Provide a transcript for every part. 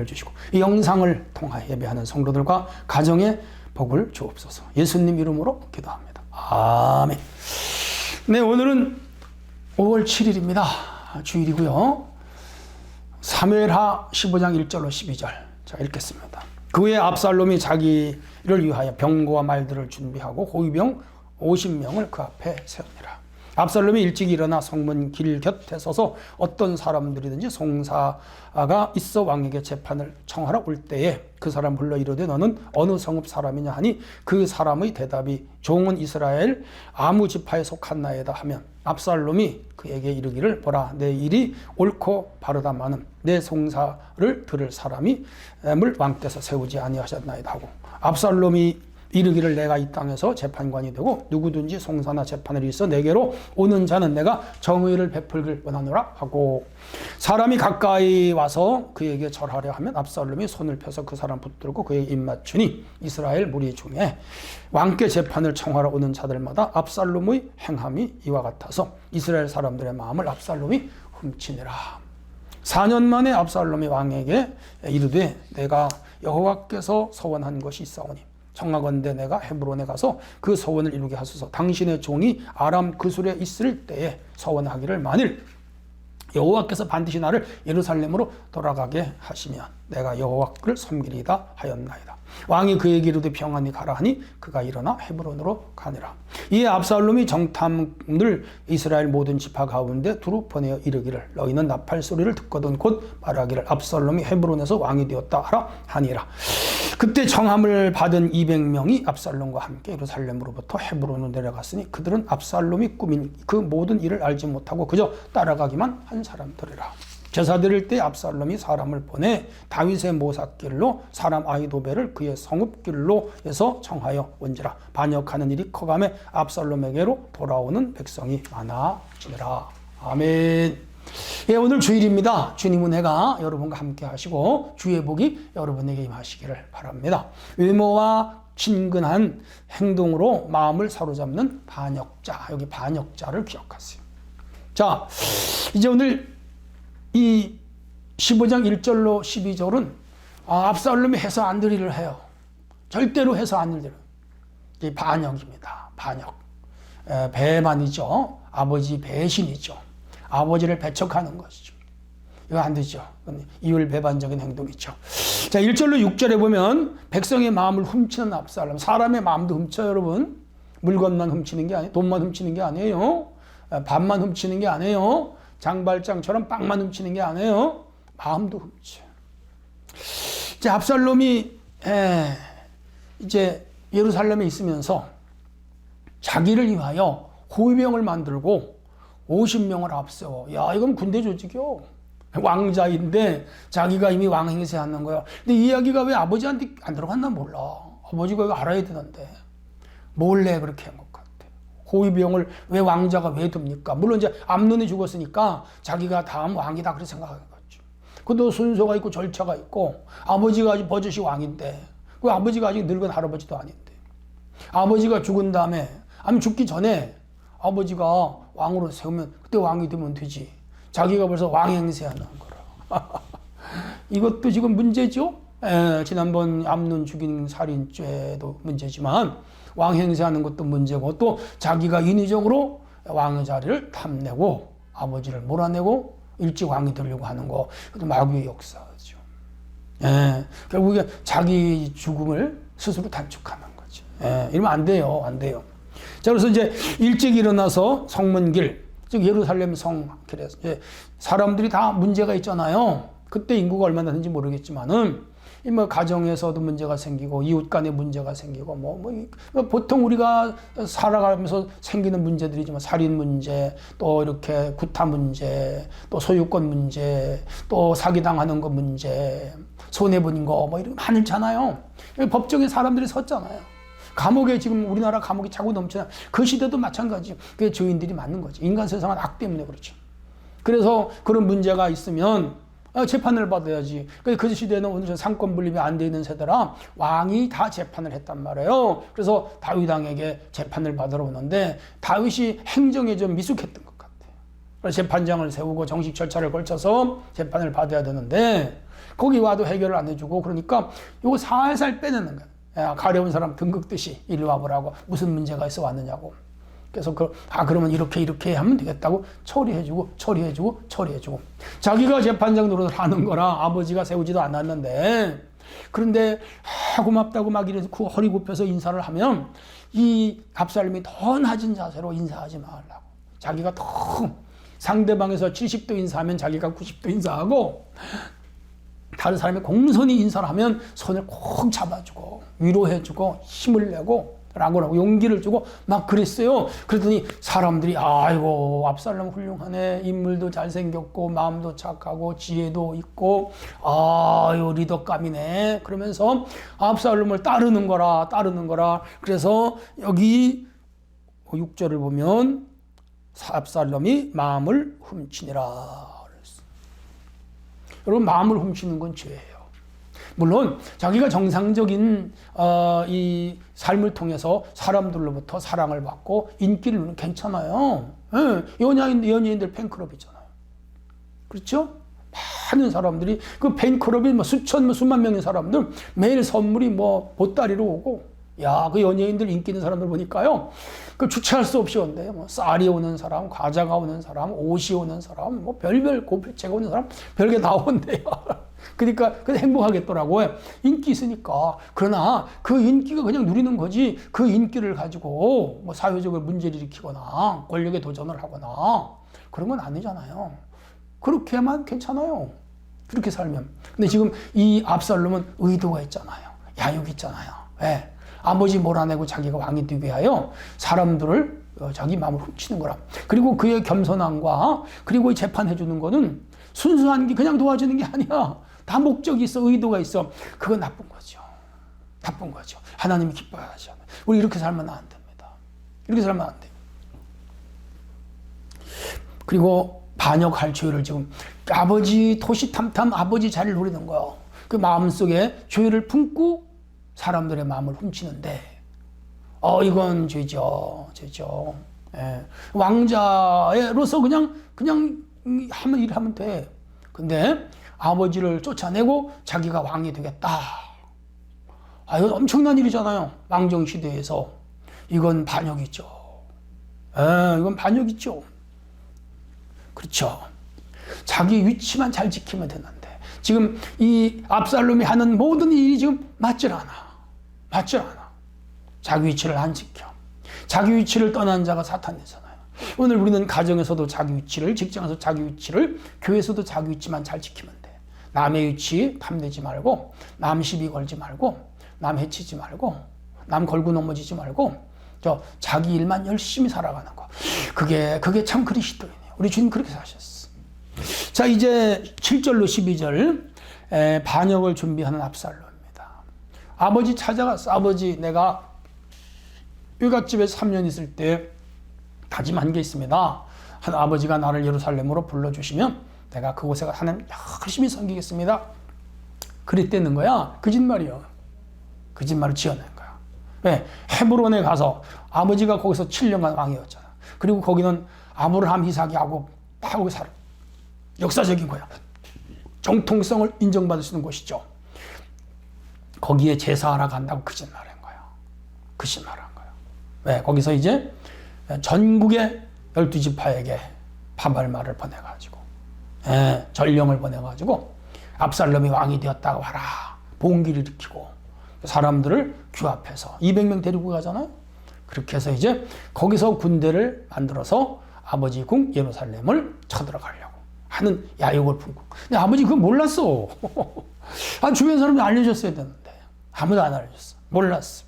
은혜를 주시고 이 영상을 통하여 예배하는 성도들과 가정에 복을 주옵소서. 예수님 이름으로 기도합니다. 아멘. 네, 오늘은 5월 7일입니다. 주일이고요. 사무엘하 15장 1절로 12절. 자, 읽겠습니다. 그 후에 압살롬이 자기를 위하여 병거와 말들을 준비하고 호위병 50명을 그 앞에 세웁니다. 압살롬이 일찍 일어나 성문 길 곁에 서서 어떤 사람들이든지 송사가 있어 왕에게 재판을 청하러 올 때에 그 사람 불러 이르되 너는 어느 성읍 사람이냐 하니 그 사람의 대답이 종은 이스라엘 아무 지파에 속한 나이다 하면 압살롬이 그에게 이르기를 보라 내 일이 옳고 바르다마는 내 송사를 들을 사람이 물 왕께서 세우지 아니하셨나이다 하고 압살롬이 이르기를 내가 이 땅에서 재판관이 되고 누구든지 송사나 재판을 있어 내게로 오는 자는 내가 정의를 베풀길 원하노라 하고 사람이 가까이 와서 그에게 절하려 하면 압살롬이 손을 펴서 그 사람 붙들고 그에게 입맞추니 이스라엘 무리 중에 왕께 재판을 청하러 오는 자들마다 압살롬의 행함이 이와 같아서 이스라엘 사람들의 마음을 압살롬이 훔치니라. 4년 만에 압살롬이 왕에게 이르되 내가 여호와께서 서원한 것이 있사오니 청하건대 내가 헤브론에 가서 그 서원을 이루게 하소서. 당신의 종이 아람 그술에 있을 때에 서원하기를 만일 여호와께서 반드시 나를 예루살렘으로 돌아가게 하시면 내가 여호와를 섬기리이다 하였나이다. 왕이 그에게 이르되 평안히 가라 하니 그가 일어나 헤브론으로 가니라. 이에 압살롬이 정탐을 이스라엘 모든 지파 가운데 두루 보내어 이르기를 너희는 나팔 소리를 듣거든 곧 말하기를 압살롬이 헤브론에서 왕이 되었다 하라 하니라. 그때 청함을 받은 200명이 압살롬과 함께 예루살렘으로부터 헤브론으로 내려갔으니 그들은 압살롬이 꾸민 그 모든 일을 알지 못하고 그저 따라가기만 한 사람들이라. 제사 드릴 때 압살롬이 사람을 보내 다윗의 모삭길로 사람 아히도벨을 그의 성읍길로 해서 청하여 온지라. 반역하는 일이 커가며 압살롬에게로 돌아오는 백성이 많아지니라. 아멘. 예, 오늘 주일입니다. 주님 은혜가 여러분과 함께 하시고 주의 복이 여러분에게 임하시기를 바랍니다. 외모와 친근한 행동으로 마음을 사로잡는 반역자, 여기 반역자를 기억하세요. 자, 이제 오늘 이 15장 1절로 12절은 압살롬이 해서 안 될 일을 해요. 절대로 해서 안 될 일을. 이게 반역입니다. 반역. 배반이죠. 아버지 배신이죠. 아버지를 배척하는 것이죠. 이거 안 되죠. 이율 배반적인 행동이죠. 자, 1절로 6절에 보면 백성의 마음을 훔치는 압살롬. 사람의 마음도 훔쳐요, 여러분. 물건만 훔치는 게 아니에요. 돈만 훔치는 게 아니에요. 밥만 훔치는 게 아니에요. 장발장처럼 빵만 훔치는 게 아니에요. 마음도 훔쳐요. 이제 압살롬이 이제 예루살렘에 있으면서 자기를 위하여 호위병을 만들고 50명을 앞세워. 야, 이건 군대 조직이요. 왕자인데 자기가 이미 왕 행세하는 거야. 근데 이 이야기가 왜 아버지한테 안 들어갔나 몰라. 아버지가 이거 알아야 되는데 몰래 그렇게 한 것 같아. 호위병을 왜 왕자가 왜 둡니까? 물론 이제 암논이 죽었으니까 자기가 다음 왕이다 그렇게 생각하는 거죠. 그것도 순서가 있고 절차가 있고 아버지가 아직 버젓이 왕인데 그 아버지가 아직 늙은 할아버지도 아닌데 아버지가 죽은 다음에 아니 죽기 전에 아버지가 왕으로 세우면 그때 왕이 되면 되지. 자기가 벌써 왕 행세하는 거라. 이것도 지금 문제죠. 지난번 암논 죽인 살인죄도 문제지만 왕 행세하는 것도 문제고 또 자기가 인위적으로 왕의 자리를 탐내고 아버지를 몰아내고 일찍 왕이 되려고 하는 거 그것도 마귀의 역사죠. 결국에 자기 죽음을 스스로 단축하는 거죠. 이러면 안 돼요. 안 돼요. 자, 그래서 이제 일찍 일어나서 성문길, 즉 예루살렘 성길에서 사람들이 다 문제가 있잖아요. 그때 인구가 얼마나 되는지 모르겠지만은 뭐 가정에서도 문제가 생기고 이웃 간에 문제가 생기고 보통 우리가 살아가면서 생기는 문제들이지만 살인 문제, 또 이렇게 구타 문제, 또 소유권 문제, 또 사기당하는 거 문제, 손해본 거 이런 거 많잖아요. 법정에 사람들이 섰잖아요. 감옥에 지금 우리나라 감옥이 차고 넘치나 그 시대도 마찬가지죠. 그게 죄인들이 맞는 거지. 인간 세상은 악 때문에 그렇죠. 그래서 그런 문제가 있으면 재판을 받아야지. 그 시대는 오늘 상권 분립이 안 돼 있는 세대라 왕이 다 재판을 했단 말이에요. 그래서 다윗 왕에게 재판을 받으러 오는데 다윗이 행정에 좀 미숙했던 것 같아요. 재판장을 세우고 정식 절차를 걸쳐서 재판을 받아야 되는데 거기 와도 해결을 안 해주고 그러니까 요거 살살 빼내는 거야. 야, 가려운 사람 등 긋듯이 이리 와보라고 무슨 문제가 있어 왔느냐고. 그래서 그러면 이렇게 하면 되겠다고 처리해주고 자기가 재판장 노릇을 하는 거라 아버지가 세우지도 않았는데 그런데 고맙다고 막 이래서 허리 굽혀서 인사를 하면 이 압살롬이 더 낮은 자세로 인사하지 말라고. 자기가 더 상대방에서 70도 인사하면 자기가 90도 인사하고 다른 사람이 공손히 인사를 하면 손을 꼭 잡아주고 위로해주고 힘을 내고 라고 용기를 주고 막 그랬어요. 그랬더니 사람들이 아이고 압살롬 훌륭하네. 인물도 잘생겼고 마음도 착하고 지혜도 있고 아유 리더감이네. 그러면서 압살롬을 따르는 거라. 그래서 여기 6절을 보면 압살롬이 마음을 훔치니라. 여러분 마음을 훔치는 건 죄예요. 물론 자기가 정상적인 이 삶을 통해서 사람들로부터 사랑을 받고 인기를 누리면 괜찮아요. 네, 연예인들 팬클럽이잖아요. 그렇죠? 많은 사람들이 그 팬클럽이 수만 명의 사람들 매일 선물이 보따리로 오고 야, 그 연예인들 인기 있는 사람들 보니까요. 그 주체할 수 없이 온대요. 쌀이 오는 사람, 과자가 오는 사람, 옷이 오는 사람, 별별 고필체가 오는 사람, 별게 다 온대요. 그러니까 행복하겠더라고요. 인기 있으니까. 그러나 그 인기가 그냥 누리는 거지 그 인기를 가지고 사회적으로 문제를 일으키거나 권력에 도전을 하거나 그런 건 아니잖아요. 그렇게만 괜찮아요. 그렇게 살면. 근데 지금 이 압살롬은 의도가 있잖아요. 야욕이 있잖아요. 네. 아버지 몰아내고 자기가 왕이 되기 위하여 사람들을 자기 마음을 훔치는 거라. 그리고 그의 겸손함과 그리고 재판해 주는 거는 순수한 게 그냥 도와주는 게 아니야. 다 목적이 있어, 의도가 있어. 그건 나쁜 거죠. 하나님이 기뻐하지 않아요. 우리 이렇게 살면 안 됩니다. 이렇게 살면 안 돼요. 그리고 반역할 죄를 지금 아버지 토시탐탐 아버지 자리를 노리는 거예요. 그 마음속에 죄를 품고 사람들의 마음을 훔치는데 이건 죄죠. 예. 왕자로서 그냥 일하면 돼. 근데 아버지를 쫓아내고 자기가 왕이 되겠다. 이건 엄청난 일이잖아요. 왕정 시대에서. 이건 반역이죠. 이건 반역이죠. 그렇죠. 자기 위치만 잘 지키면 되는데 지금 이 압살롬이 하는 모든 일이 지금 맞질 않아. 자기 위치를 안 지켜. 자기 위치를 떠난 자가 사탄이잖아요. 오늘 우리는 가정에서도 자기 위치를, 직장에서 자기 위치를, 교회에서도 자기 위치만 잘 지키면 돼. 남의 위치 탐내지 말고, 남 시비 걸지 말고, 남 해치지 말고, 남 걸고 넘어지지 말고, 자기 일만 열심히 살아가는 거. 그게 참 그리스도인이에요. 우리 주님 그렇게 사셨어. 자, 이제 7절로 12절 반역을 준비하는 압살롬입니다. 아버지 찾아갔어. 아버지, 내가 외갓집에서 3년 있을 때 다짐한 게 있습니다. 아버지가 나를 예루살렘으로 불러주시면 내가 그곳에 하나님 열심히 섬기겠습니다. 그랬다는 거야. 거짓말이야. 거짓말을 지어낸 거야. 왜? 헤브론에 가서 아버지가 거기서 7년간 왕이었잖아. 그리고 거기는 아브라함, 이삭, 야곱 다 거기 살아. 역사적인 거야. 정통성을 인정받을 수 있는 곳이죠. 거기에 제사하러 간다고 거짓말한 거야. 왜? 거기서 이제 전국의 12지파에게 파발마를 보내가지고 전령을 보내가지고 압살롬이 왕이 되었다고 하라. 봉기를 일으키고 사람들을 규합해서 200명 데리고 가잖아요. 그렇게 해서 이제 거기서 군대를 만들어서 아버지 궁 예루살렘을 쳐들어가려고 하는 야욕을 품고. 근데 아버지 그거 몰랐어. 주변 사람들 알려줬어야 되는데 아무도 안 알려줬어. 몰랐어.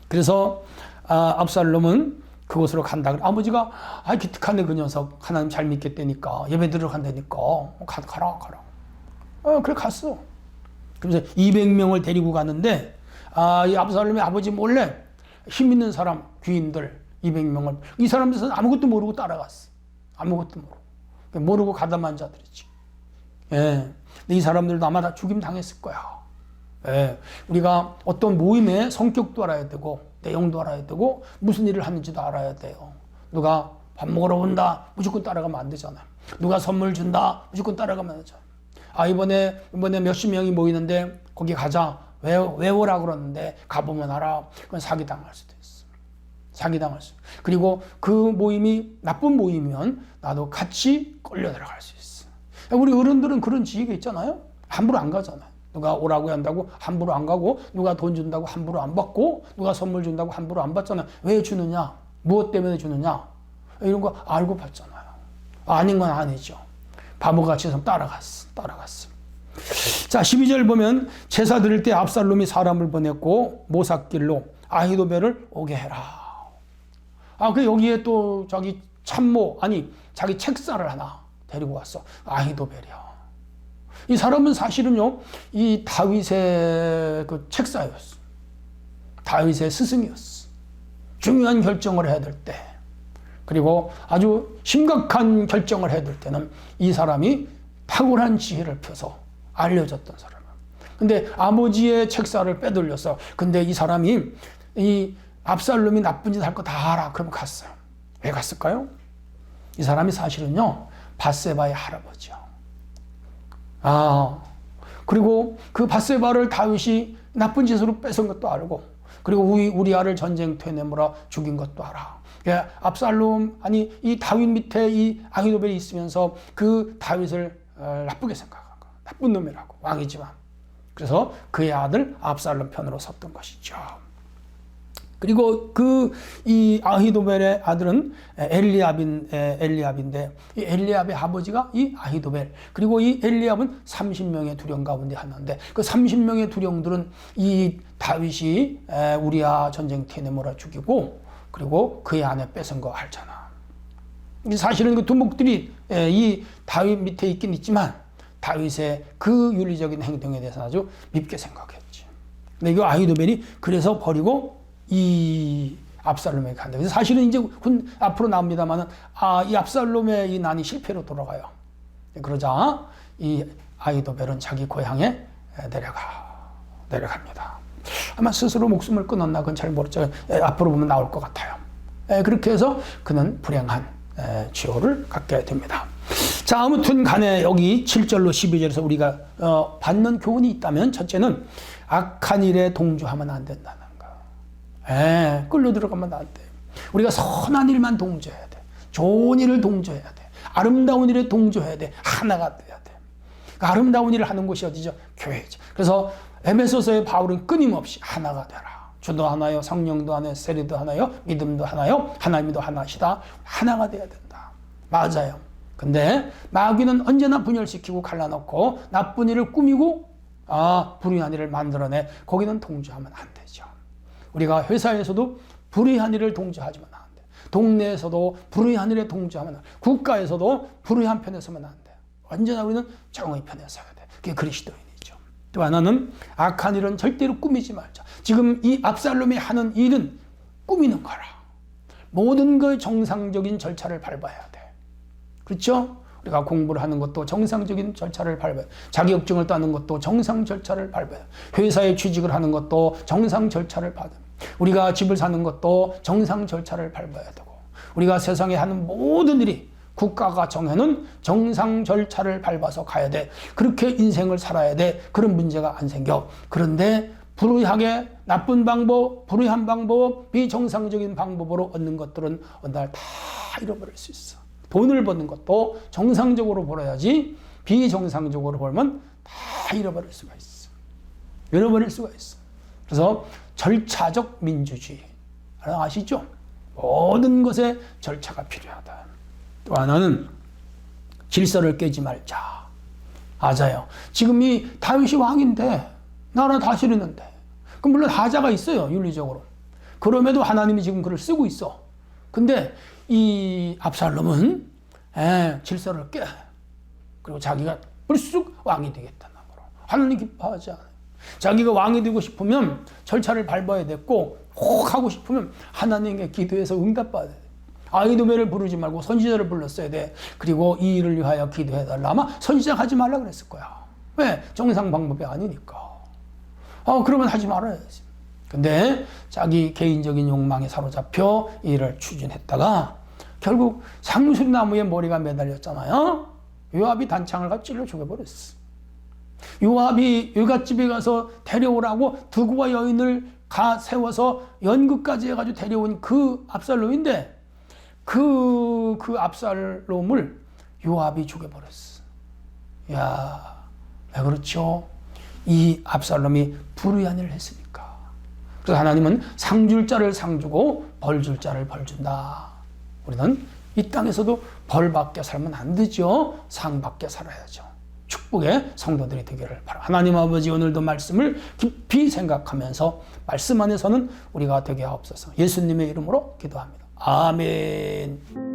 그래서 압살롬은 그곳으로 간다. 아버지가 기특하네 그 녀석. 하나님 잘 믿겠다니까. 예배 들어간다니까. 가라. 그래 갔어. 그래서 200명을 데리고 가는데 이 압살롬의 아버지 몰래 힘 있는 사람, 귀인들 200명을 이 사람들은 아무것도 모르고 따라갔어. 아무것도 모르고 가담한 자들이지. 근데 이 사람들도 아마 다 죽임 당했을 거야. 우리가 어떤 모임의 성격도 알아야 되고 내용도 알아야 되고 무슨 일을 하는지도 알아야 돼요. 누가 밥 먹으러 온다. 무조건 따라가면 안 되잖아요. 누가 선물 준다. 무조건 따라가면 안 되잖아요. 이번에 몇십 명이 모이는데 거기 가자. 왜 오라 그러는데 가보면 알아. 그건 사기당할 수도 있어. 사기당할 수. 그리고 그 모임이 나쁜 모임이면 나도 같이 끌려 들어갈 수 있어. 우리 어른들은 그런 지혜가 있잖아요. 함부로 안 가잖아요. 누가 오라고 한다고 함부로 안 가고, 누가 돈 준다고 함부로 안 받고, 누가 선물 준다고 함부로 안 받잖아요. 왜 주느냐? 무엇 때문에 주느냐? 이런 거 알고 받잖아요. 아닌 건 아니죠. 바보같이 해서 따라갔어. 자, 12절 보면 제사 드릴 때 압살롬이 사람을 보냈고 모삭길로 아히도벨을 오게 해라. 그 여기에 또 자기 참모, 자기 책사를 하나 데리고 왔어. 아히도벨이야. 이 사람은 사실은요, 이 다윗의 그 책사였어. 다윗의 스승이었어. 중요한 결정을 해야 될 때, 그리고 아주 심각한 결정을 해야 될 때는 이 사람이 탁월한 지혜를 펴서 알려졌던 사람이야. 근데 아버지의 책사를 빼돌렸어. 근데 이 사람이 이 압살롬이 나쁜 짓 할 거 다 알아. 그럼 갔어요. 왜 갔을까요? 이 사람이 사실은요, 밧세바의 할아버지야. 그리고 그 밧세바를 다윗이 나쁜 짓으로 뺏은 것도 알고, 그리고 우리아를 전쟁터에 내몰아 죽인 것도 알아. 압살롬, 이 다윗 밑에 이 아히도벨이 있으면서 그 다윗을 나쁘게 생각한 거야. 나쁜 놈이라고, 왕이지만. 그래서 그의 아들 압살롬 편으로 섰던 것이죠. 그리고 이 아히도벨의 아들은 엘리압인데, 이 엘리압의 아버지가 이 아히도벨, 그리고 이 엘리압은 30명의 두령 가운데 하나인데, 그 30명의 두령들은 이 다윗이 우리아 전쟁터에 내몰아 죽이고, 그리고 그의 아내 뺏은 거 알잖아. 사실은 그 두목들이 이 다윗 밑에 있긴 있지만 다윗의 그 윤리적인 행동에 대해서 아주 밉게 생각했지. 근데 이 아히도벨이 그래서 버리고 이 압살롬에게 간다. 그래서 사실은 이제 앞으로 나옵니다만은 이 압살롬의 이 난이 실패로 돌아가요. 그러자 이 아히도벨은 자기 고향에 내려갑니다. 아마 스스로 목숨을 끊었나 그건 잘 모르죠. 앞으로 보면 나올 것 같아요. 그렇게 해서 그는 불행한 치호를 갖게 됩니다. 자, 아무튼 간에 여기 7절로 12절에서 우리가 받는 교훈이 있다면, 첫째는 악한 일에 동조하면 안 된다는 거. 끌려 들어가면 안 돼. 우리가 선한 일만 동조해야 돼. 좋은 일을 동조해야 돼. 아름다운 일에 동조해야 돼. 하나가 돼야 돼. 그러니까 아름다운 일을 하는 곳이 어디죠? 교회죠. 그래서 에베소서의 바울은 끊임없이 하나가 되라. 주도 하나요, 성령도 하나요, 세례도 하나요, 믿음도 하나요, 하나님도 하나시다. 하나가 돼야 된다. 맞아요. 근데 마귀는 언제나 분열시키고 갈라놓고 나쁜 일을 꾸미고 불의한 일을 만들어내. 거기는 동조하면 안 되죠. 우리가 회사에서도 불의한 일을 동조하지만 안 돼. 동네에서도 불의한 일에 동조하면 안 돼. 국가에서도 불의한 편에 서면 안 돼. 언제나 우리는 정의 편에 서야 돼. 그게 그리스도인이죠. 또 하나는 악한 일은 절대로 꾸미지 말자. 지금 이 압살롬이 하는 일은 꾸미는 거라. 모든 그 정상적인 절차를 밟아야 돼. 그렇죠? 우리가 공부를 하는 것도 정상적인 절차를 밟아요. 자격증을 따는 것도 정상 절차를 밟아요. 회사에 취직을 하는 것도 정상 절차를 밟아요. 우리가 집을 사는 것도 정상 절차를 밟아야 되고, 우리가 세상에 하는 모든 일이 국가가 정해놓은 정상 절차를 밟아서 가야 돼. 그렇게 인생을 살아야 돼. 그런 문제가 안 생겨. 그런데 불의하게 나쁜 방법, 불의한 방법, 비정상적인 방법으로 얻는 것들은 어느 날 다 잃어버릴 수 있어. 돈을 버는 것도 정상적으로 벌어야지 비정상적으로 벌면 다 잃어버릴 수가 있어. 잃어버릴 수가 있어. 그래서 절차적 민주주의. 아시죠? 모든 것에 절차가 필요하다. 또 하나는 질서를 깨지 말자. 맞아요. 지금 이 다윗이 왕인데 나라 다스리는데, 그럼 물론 하자가 있어요, 윤리적으로. 그럼에도 하나님이 지금 그를 쓰고 있어. 근데 이 압살롬은 질서를 깨. 그리고 자기가 불쑥 왕이 되겠다는 거로. 하나님 기뻐하지 않아요. 자기가 왕이 되고 싶으면 절차를 밟아야 됐고, 혹 하고 싶으면 하나님께 기도해서 응답받아야 돼. 아히도벨을 부르지 말고 선지자를 불렀어야 돼. 그리고 이 일을 위하여 기도해달라. 아마 선지자 하지 말라 그랬을 거야. 왜? 정상 방법이 아니니까. 그러면 하지 말아야지. 근데 자기 개인적인 욕망에 사로잡혀 이 일을 추진했다가 결국 상수리 나무에 머리가 매달렸잖아요. 요압이 단창을 가지고 찔러 죽여버렸어. 요압이 여갓집에 가서 데려오라고 두구와 여인을 세워서 연극까지 해가지고 데려온 그 압살롬인데 그 압살롬을 요압이 죽여버렸어. 야, 왜 그렇죠? 이 압살롬이 불의한 일을 했으니까. 그래서 하나님은 상 줄 자를 상 주고 벌 줄 자를 벌 준다. 우리는 이 땅에서도 벌 받게 살면 안 되죠. 상 받게 살아야죠. 축복의 성도들이 되기를 바랍니다. 하나님 아버지, 오늘도 말씀을 깊이 생각하면서 말씀 안에서는 우리가 되게 하옵소서. 예수님의 이름으로 기도합니다. 아멘.